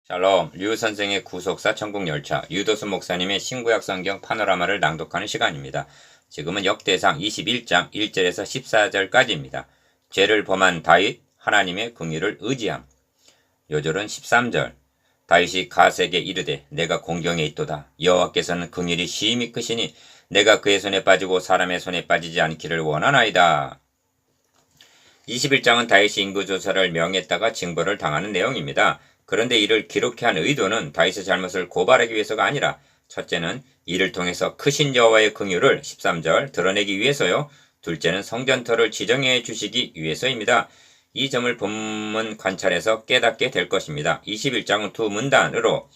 샬롬, 류 선생의 구속사 천국열차, 유도수 목사님의 신구약 성경 파노라마를 낭독하는 시간입니다. 지금은 역대상 21장 1절에서 14절까지입니다. 죄를 범한 다윗, 하나님의 긍휼을 의지함. 요절은 13절. 다윗이 갓에게 이르되 내가 공경에 있도다. 여호와께서는 긍휼이 심히 크시니 내가 그의 손에 빠지고 사람의 손에 빠지지 않기를 원하나이다. 21장은 다윗이 인구조사를 명했다가 징벌을 당하는 내용입니다. 그런데 이를 기록해 한 의도는 다윗의 잘못을 고발하기 위해서가 아니라 첫째는 이를 통해서 크신 여호와의 긍휼을 13절 드러내기 위해서요. 둘째는 성전터를 지정해 주시기 위해서입니다. 이 점을 본문 관찰해서 깨닫게 될 것입니다. 21장은 두 문단으로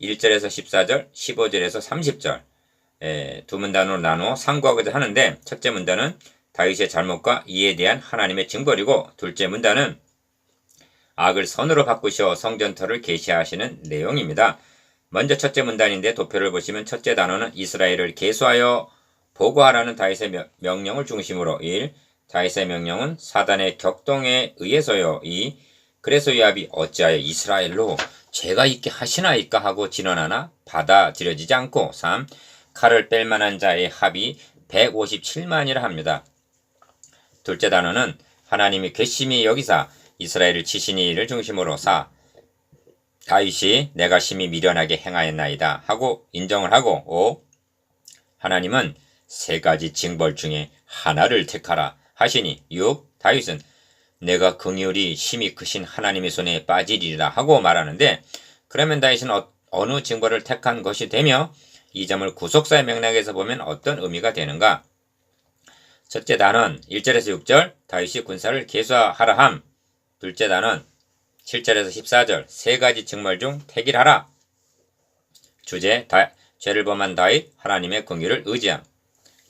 1절에서 14절, 15절에서 30절 두 문단으로 나누어 상고하고자 하는데 첫째 문단은 다윗의 잘못과 이에 대한 하나님의 징벌이고 둘째 문단은 악을 선으로 바꾸시어 성전터를 계시하시는 내용입니다. 먼저 첫째 문단인데 도표를 보시면 첫째 단어는 이스라엘을 계수하여 보고하라는 다윗의 명령을 중심으로 1. 다윗의 명령은 사단의 격동에 의해서요. 2. 그래서 요압이 어찌하여 이스라엘로 죄가 있게 하시나이까 하고 진언하나 받아들여지지 않고 3. 칼을 뺄 만한 자의 합이 157만이라 합니다. 둘째 단어는 하나님이 괘씸히 여기사 이스라엘을 치시니 이를 중심으로 4. 다윗이 내가 심히 미련하게 행하였나이다 하고 인정을 하고 5. 하나님은 세 가지 징벌 중에 하나를 택하라 하시니 6. 다윗은 내가 긍휼이 심히 크신 하나님의 손에 빠지리라 하고 말하는데 그러면 다윗은 어느 징벌을 택한 것이 되며 이 점을 구속사의 맥락에서 보면 어떤 의미가 되는가? 첫째 단은 1절에서 6절 다윗이 군사를 계수하라 함. 둘째 단은 7절에서 14절 세 가지 징벌 중 택일하라. 주제 죄를 범한 다윗 하나님의 긍휼을 의지함.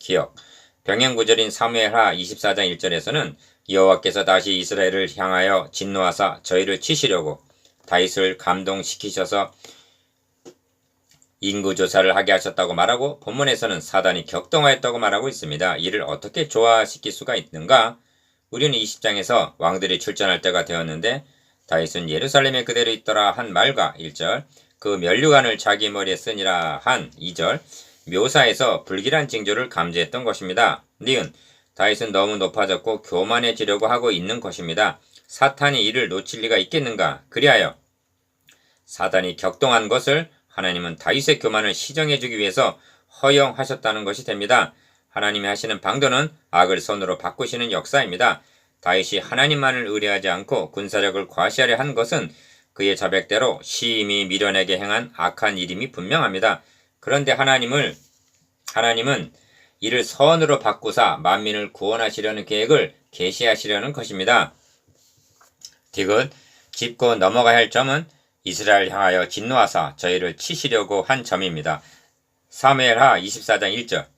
기억 병행구절인 사무엘하 24장 1절에서는 여호와께서 다시 이스라엘을 향하여 진노하사 저희를 치시려고 다윗을 감동시키셔서 인구조사를 하게 하셨다고 말하고 본문에서는 사단이 격동하였다고 말하고 있습니다. 이를 어떻게 조화시킬 수가 있는가? 우리는 20장에서 왕들이 출전할 때가 되었는데 다윗은 예루살렘에 그대로 있더라 한 말과 1절 그 면류관을 자기 머리에 쓰니라 한 2절 묘사에서 불길한 징조를 감지했던 것입니다. 니은 다윗은 너무 높아졌고 교만해지려고 하고 있는 것입니다. 사탄이 이를 놓칠 리가 있겠는가? 그리하여 사단이 격동한 것을 하나님은 다윗의 교만을 시정해주기 위해서 허용하셨다는 것이 됩니다. 하나님이 하시는 방도는 악을 선으로 바꾸시는 역사입니다. 다윗이 하나님만을 의뢰하지 않고 군사력을 과시하려 한 것은 그의 자백대로 심히 미련하게 행한 악한 일임이 분명합니다. 그런데 하나님은 이를 선으로 바꾸사 만민을 구원하시려는 계획을 계시하시려는 것입니다. 디귿 짚고 넘어가야 할 점은 이스라엘 향하여 진노하사 저희를 치시려고 한 점입니다. 사무엘하 24장 1절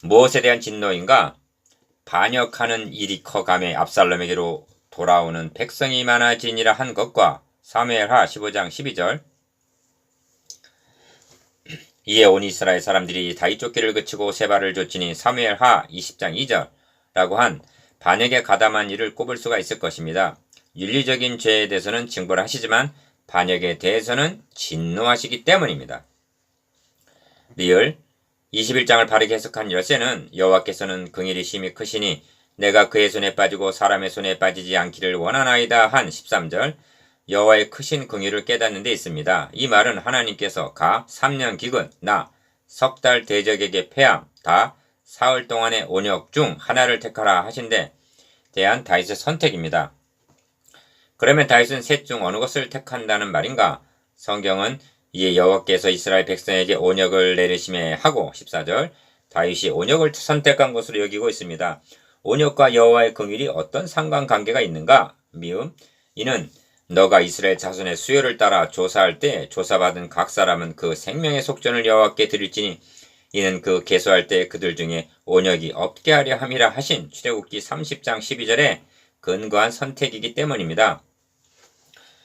무엇에 대한 진노인가? 반역하는 일이 커감에 압살롬에게로 돌아오는 백성이 많아지니라 한 것과 사무엘하 15장 12절 이에 온 이스라엘 사람들이 다윗 쫓기를 그치고 세바를 쫓으니 사무엘하 20장 2절라고 한 반역에 가담한 일을 꼽을 수가 있을 것입니다. 윤리적인 죄에 대해서는 징벌하시지만 반역에 대해서는 진노하시기 때문입니다. 리을 21장을 바르게 해석한 열쇠는 여호와께서는 긍휼이 심히 크시니 내가 그의 손에 빠지고 사람의 손에 빠지지 않기를 원하나이다 한 13절 여호와의 크신 긍휼을 깨닫는 데 있습니다. 이 말은 하나님께서 가 3년 기근 나 석 달 대적에게 패함 다 사흘 동안의 온역 중 하나를 택하라 하신데 대한 다윗의 선택입니다. 그러면 다윗은 셋 중 어느 것을 택한다는 말인가? 성경은 이에 여호와께서 이스라엘 백성에게 온역을 내리심에 하고 14절 다윗이 온역을 선택한 것으로 여기고 있습니다. 온역과 여호와의 긍휼이 어떤 상관관계가 있는가? 미음 이는 너가 이스라엘 자손의 수요를 따라 조사할 때 조사받은 각 사람은 그 생명의 속전을 여호와께 드릴지니 이는 그 계수할 때 그들 중에 온역이 없게 하려 함이라 하신 출애굽기 30장 12절에 근거한 선택이기 때문입니다.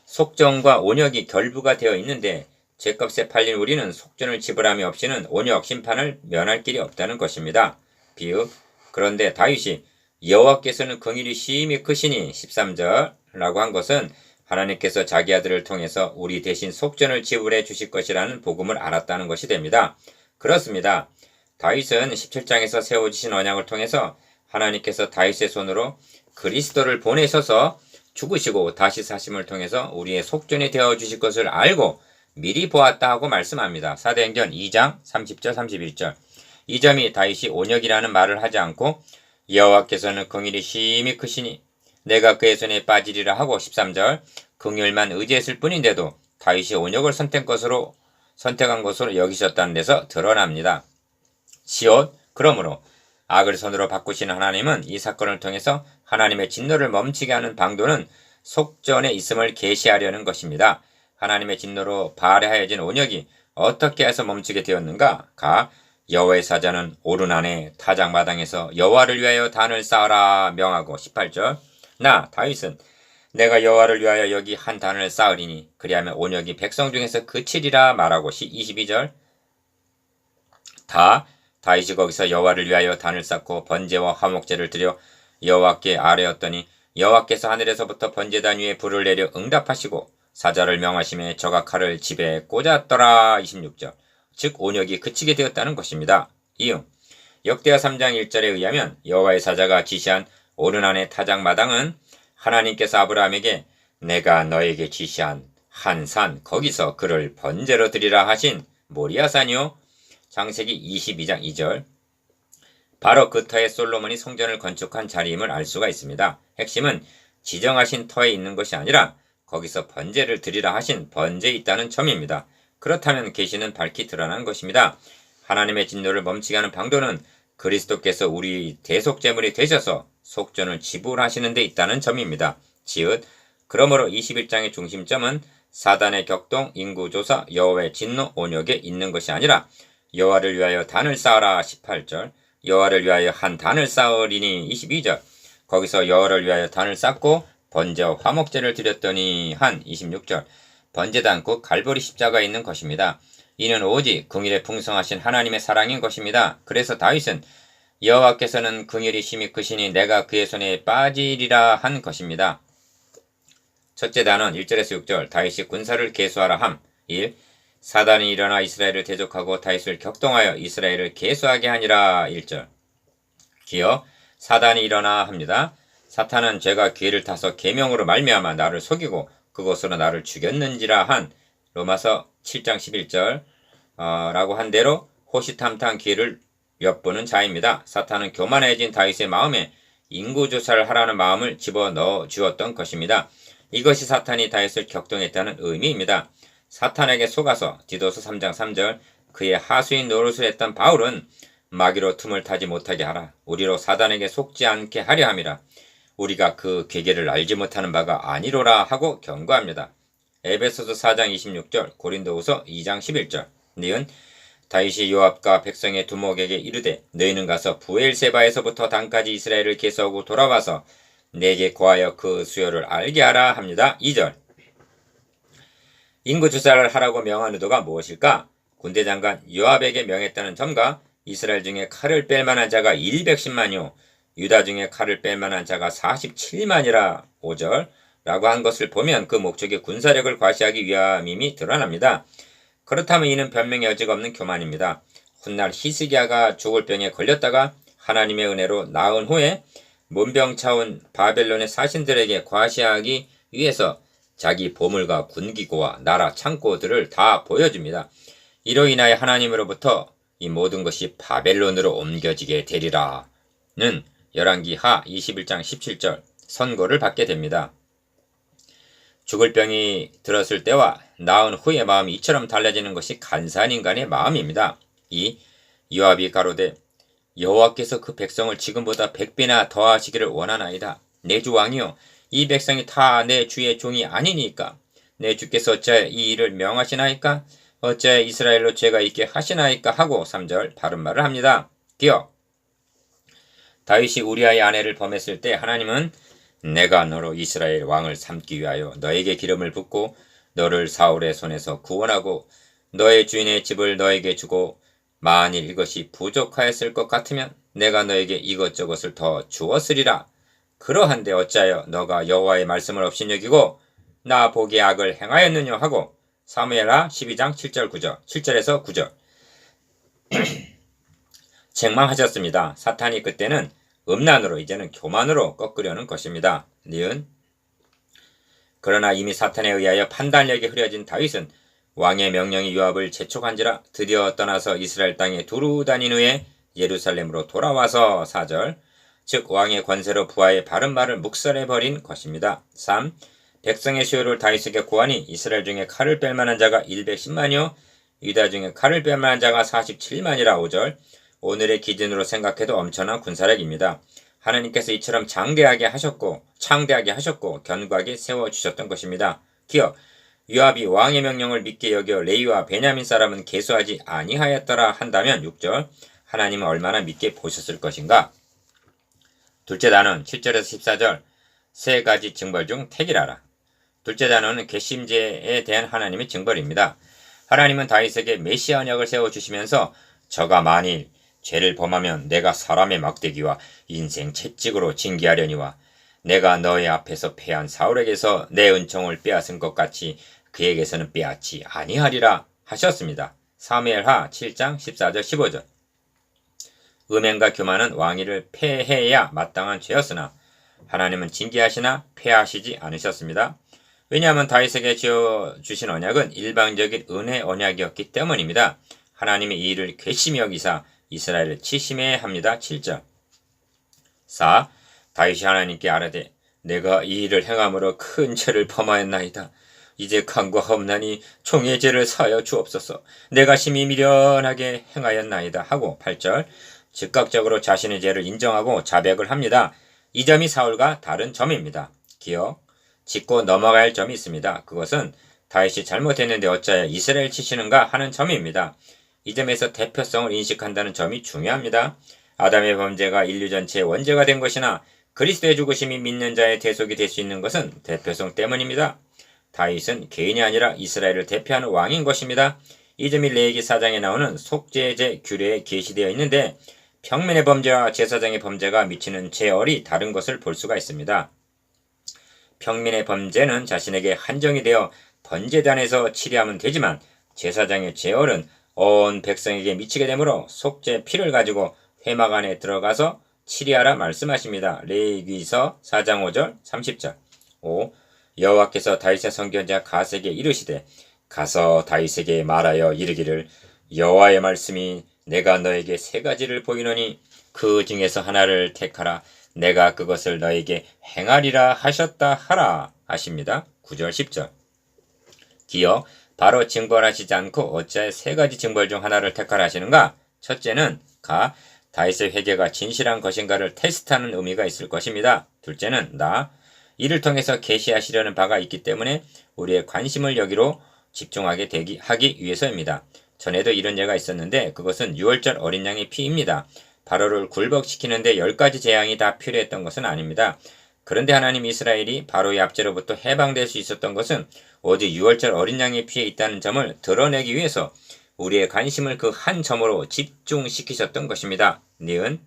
속전과 온역이 결부가 되어 있는데 죗값에 팔린 우리는 속전을 지불함이 없이는 온역 심판을 면할 길이 없다는 것입니다. 비읍 그런데 다윗이 여호와께서는 긍휼이 심히 크시니 13절 라고 한 것은 하나님께서 자기 아들을 통해서 우리 대신 속전을 지불해 주실 것이라는 복음을 알았다는 것이 됩니다. 그렇습니다. 다윗은 17장에서 세워주신 언약을 통해서 하나님께서 다윗의 손으로 그리스도를 보내셔서 죽으시고 다시 사심을 통해서 우리의 속전이 되어 주실 것을 알고 미리 보았다 하고 말씀합니다. 사도행전 2장 30절 31절. 이 점이 다윗이 온역이라는 말을 하지 않고 여호와께서는 긍휼이 심히 크시니 내가 그의 손에 빠지리라 하고 13절 긍휼만 의지했을 뿐인데도 다윗이 온역을 선택한 것으로 여기셨다는 데서 드러납니다. 시옷 그러므로 악을 선으로 바꾸시는 하나님은 이 사건을 통해서 하나님의 진노를 멈추게 하는 방도는 속전에 있음을 계시하려는 것입니다. 하나님의 진노로 발해하여진 온역이 어떻게 해서 멈추게 되었는가? 여호와의 사자는 오른 안에 타작마당에서 여호와를 위하여 단을 쌓으라 명하고 18절 나 다윗은 내가 여호와를 위하여 여기 한 단을 쌓으리니 그리하면 온역이 백성 중에서 그치리라 말하고 22절 다윗이 거기서 여호와를 위하여 단을 쌓고 번제와 화목제를 드려 여호와께 아뢰었더니 여호와께서 하늘에서부터 번제단 위에 불을 내려 응답하시고 사자를 명하심에 저가 칼을 집에 꽂았더라 26절 즉 온역이 그치게 되었다는 것입니다. 이응 역대하 3장 1절에 의하면 여호와의 사자가 지시한 오른 안의 타작마당은 하나님께서 아브라함에게 내가 너에게 지시한 한 산 거기서 그를 번제로 드리라 하신 모리아산이요 창세기 22장 2절 바로 그 터에 솔로몬이 성전을 건축한 자리임을 알 수가 있습니다. 핵심은 지정하신 터에 있는 것이 아니라 거기서 번제를 드리라 하신 번제에 있다는 점입니다. 그렇다면 계시는 밝히 드러난 것입니다. 하나님의 진노를 멈추게 하는 방도는 그리스도께서 우리 대속제물이 되셔서 속전을 지불하시는 데 있다는 점입니다. 그러므로 21장의 중심점은 사단의 격동, 인구조사, 여호와의 진노, 온역에 있는 것이 아니라 여호와를 위하여 단을 쌓아라 18절, 여호와를 위하여 한 단을 쌓으리니 22절, 거기서 여호와를 위하여 단을 쌓고 번제와 화목제를 드렸더니 한 26절, 번제단 곧 갈보리 십자가에 있는 것입니다. 이는 오직 긍휼에 풍성하신 하나님의 사랑인 것입니다. 그래서 다윗은 여호와께서는 긍휼이 심히 크시니 내가 그의 손에 빠지리라 한 것입니다. 첫째 단은 1절에서 6절 다윗이 군사를 계수하라 함 1. 사단이 일어나 이스라엘을 대적하고 다윗을 격동하여 이스라엘을 계수하게 하니라 1절 기어 사단이 일어나 합니다. 사탄은 죄가 기회를 타서 계명으로 말미암아 나를 속이고 그것으로 나를 죽였는지라 한 로마서 7장 11절 라고 한 대로 호시탐탐 기회를 엿보는 자입니다. 사탄은 교만해진 다윗의 마음에 인구조사를 하라는 마음을 집어넣어 주었던 것입니다. 이것이 사탄이 다윗을 격동했다는 의미입니다. 사탄에게 속아서 디도서 3장 3절 그의 하수인 노릇을 했던 바울은 마귀로 틈을 타지 못하게 하라. 우리로 사단에게 속지 않게 하려 함이라. 우리가 그 계계를 알지 못하는 바가 아니로라 하고 경고합니다. 에베소서 4장 26절 고린도후서 2장 11절 니은 다윗이 요압과 백성의 두목에게 이르되 너희는 가서 부엘세바에서부터 단까지 이스라엘을 계수하고 돌아와서 내게 고하여 그 수요를 알게 하라 합니다. 2절 인구조사를 하라고 명한 의도가 무엇일까? 군대 장관 요압에게 명했다는 점과 이스라엘 중에 칼을 뺄 만한 자가 110만이요 유다 중에 칼을 뺄 만한 자가 47만이라 5절 라고 한 것을 보면 그 목적이 군사력을 과시하기 위함임이 드러납니다. 그렇다면 이는 변명의 여지가 없는 교만입니다. 훗날 히스기야가 죽을 병에 걸렸다가 하나님의 은혜로 나은 후에 문병차온 바벨론의 사신들에게 과시하기 위해서 자기 보물과 군기고와 나라 창고들을 다 보여줍니다. 이로 인하여 하나님으로부터 이 모든 것이 바벨론으로 옮겨지게 되리라 는 열왕기하 21장 17절 선고를 받게 됩니다. 죽을 병이 들었을 때와 나은 후의 마음이 이처럼 달라지는 것이 간사한 인간의 마음입니다. 요압이 가로되 여호와께서 그 백성을 지금보다 100배나 더하시기를 원하나이다. 내 주 왕이여 이 백성이 다 내 주의 종이 아니니까 내 주께서 어찌하여 이 일을 명하시나이까 어찌하여 이스라엘로 죄가 있게 하시나이까 하고 3절 바른 말을 합니다. 기억 다윗이 우리아의 아내를 범했을 때 하나님은 내가 너로 이스라엘 왕을 삼기 위하여 너에게 기름을 붓고 너를 사울의 손에서 구원하고 너의 주인의 집을 너에게 주고 만일 이것이 부족하였을 것 같으면 내가 너에게 이것저것을 더 주었으리라 그러한데 어찌하여 너가 여호와의 말씀을 업신여기고 나 보기에 악을 행하였느냐 하고 사무엘하 12장 7절 9절 7절에서 9절 책망하셨습니다. 사탄이 그때는 음란으로 이제는 교만으로 꺾으려는 것입니다. 니은 그러나 이미 사탄에 의하여 판단력이 흐려진 다윗은 왕의 명령이 요압을 재촉한지라 드디어 떠나서 이스라엘 땅에 두루 다닌 후에 예루살렘으로 돌아와서 4절 즉 왕의 권세로 부하의 바른 말을 묵살해버린 것입니다. 3. 백성의 수요를 다윗에게 고하니 이스라엘 중에 칼을 뺄 만한 자가 110만이요 유다 중에 칼을 뺄 만한 자가 47만이라 5절 오늘의 기준으로 생각해도 엄청난 군사력입니다. 하나님께서 이처럼 창대하게 하셨고 견고하게 세워주셨던 것입니다. 기억 요압이 왕의 명령을 믿게 여겨 레위와 베냐민 사람은 계수하지 아니하였더라 한다면 6절 하나님은 얼마나 믿게 보셨을 것인가. 둘째 단원 7절에서 14절 세 가지 징벌 중 택이라라. 둘째 단원은 괘씸죄에 대한 하나님의 징벌입니다. 하나님은 다윗에게 메시아 언약을 세워주시면서 저가 만일 죄를 범하면 내가 사람의 막대기와 인생 채찍으로 징계하려니와 내가 너의 앞에서 패한 사울에게서 내 은총을 빼앗은 것 같이 그에게서는 빼앗지 아니하리라 하셨습니다. 사무엘하 7장 14절 15절 음행과 교만은 왕위를 폐해야 마땅한 죄였으나 하나님은 징계하시나 폐하시지 않으셨습니다. 왜냐하면 다윗에게 지어주신 언약은 일방적인 은혜 언약이었기 때문입니다. 하나님이 이 일을 괘씸히 여기사 이스라엘을 치심해 합니다. 7절 4. 다윗이 하나님께 아뢰되 내가 이 일을 행함으로 큰 죄를 범하였나이다. 이제 간과하옵나니 총의 죄를 사하여 주옵소서. 내가 심히 미련하게 행하였나이다 하고 8절 즉각적으로 자신의 죄를 인정하고 자백을 합니다. 이 점이 사울과 다른 점입니다. 기억 짚고 넘어가야 할 점이 있습니다. 그것은 다윗이 잘못했는데 어찌하여 이스라엘 치시는가 하는 점입니다. 이 점에서 대표성을 인식한다는 점이 중요합니다. 아담의 범죄가 인류 전체의 원죄가 된 것이나 그리스도의 죽으심이 믿는 자의 대속이 될 수 있는 것은 대표성 때문입니다. 다윗은 개인이 아니라 이스라엘을 대표하는 왕인 것입니다. 이 점이 레위기 4장에 나오는 속죄제 규례에 게시되어 있는데 평민의 범죄와 제사장의 범죄가 미치는 재월이 다른 것을 볼 수가 있습니다. 평민의 범죄는 자신에게 한정이 되어 번제단에서 치리하면 되지만 제사장의 재월은 온 백성에게 미치게 되므로 속죄 피를 가지고 회막 안에 들어가서 치리하라 말씀하십니다. 레위기서 4장 5절 30절 5. 여호와께서 다윗의 선견자 갓에게 이르시되 가서 다윗에게 말하여 이르기를 여호와의 말씀이 내가 너에게 세 가지를 보이노니 그 중에서 하나를 택하라. 내가 그것을 너에게 행하리라 하셨다 하라 하십니다. 9절 10절 기억 바로 징벌하시지 않고 어찌하여 세 가지 징벌 중 하나를 택하라 하시는가? 첫째는 다윗의 회개가 진실한 것인가를 테스트하는 의미가 있을 것입니다. 둘째는 이를 통해서 계시하시려는 바가 있기 때문에 우리의 관심을 여기로 집중하게 하기 위해서입니다. 전에도 이런 예가 있었는데 그것은 유월절 어린 양의 피입니다. 바로를 굴복시키는데 10가지 재앙이 다 필요했던 것은 아닙니다. 그런데 하나님 이스라엘이 바로의 압제로부터 해방될 수 있었던 것은 오직 유월절 어린 양의 피에 있다는 점을 드러내기 위해서 우리의 관심을 그 한 점으로 집중시키셨던 것입니다. 니은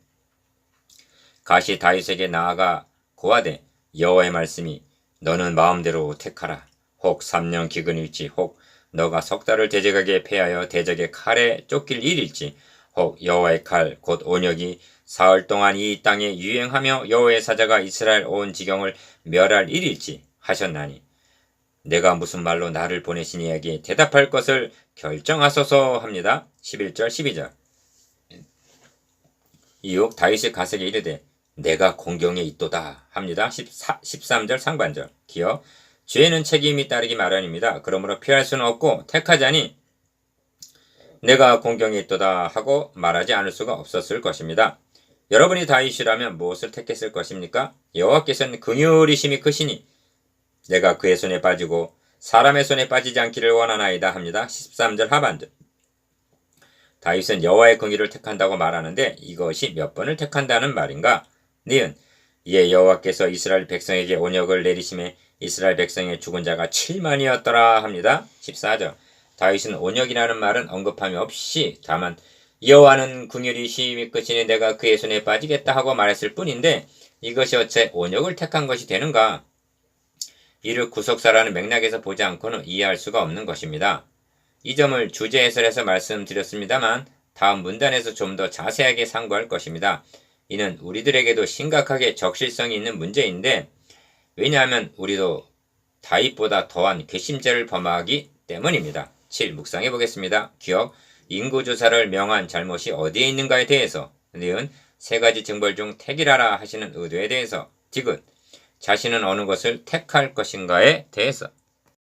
갓이 다윗에게 나아가 고하되 여호와의 말씀이 너는 마음대로 택하라. 혹 3년 기근일지 혹 너가 석 달을 대적에게 패하여 대적의 칼에 쫓길 일일지 혹 여호와의 칼 곧 온역이 사흘 동안 이 땅에 유행하며 여호와의 사자가 이스라엘 온 지경을 멸할 일일지 하셨나니 내가 무슨 말로 나를 보내신 이에게 대답할 것을 결정하소서 합니다. 11절 12절 이후 다윗이 갓에게 이르되 내가 공경에 있도다 합니다. 13절 상반절 기억 죄는 책임이 따르기 마련입니다. 그러므로 피할 수는 없고 택하자니 내가 공경에 있도다 하고 말하지 않을 수가 없었을 것입니다. 여러분이 다윗이라면 무엇을 택했을 것입니까? 여호와께서는 긍휼이심이 크시니 내가 그의 손에 빠지고 사람의 손에 빠지지 않기를 원하나이다 합니다. 13절 하반절 다윗은 여호와의 긍휼을 택한다고 말하는데 이것이 몇 번을 택한다는 말인가? 니은 이에 여호와께서 이스라엘 백성에게 온역을 내리심에 이스라엘 백성의 죽은 자가 7만이었더라 합니다. 14절 다윗은 온역이라는 말은 언급함이 없이 다만 여호와는 긍휼이 심히 크시니 내가 그의 손에 빠지겠다 하고 말했을 뿐인데 이것이 어째 온역을 택한 것이 되는가? 이를 구속사라는 맥락에서 보지 않고는 이해할 수가 없는 것입니다. 이 점을 주제 해설에서 말씀드렸습니다만 다음 문단에서 좀 더 자세하게 상고할 것입니다. 이는 우리들에게도 심각하게 적실성이 있는 문제인데 왜냐하면 우리도 다윗보다 더한 괘씸죄를 범하기 때문입니다. 7. 묵상해 보겠습니다. 기억, 인구조사를 명한 잘못이 어디에 있는가에 대해서. 니은, 세 가지 징벌 중 택이라라 하시는 의도에 대해서. 디귿, 자신은 어느 것을 택할 것인가에 대해서.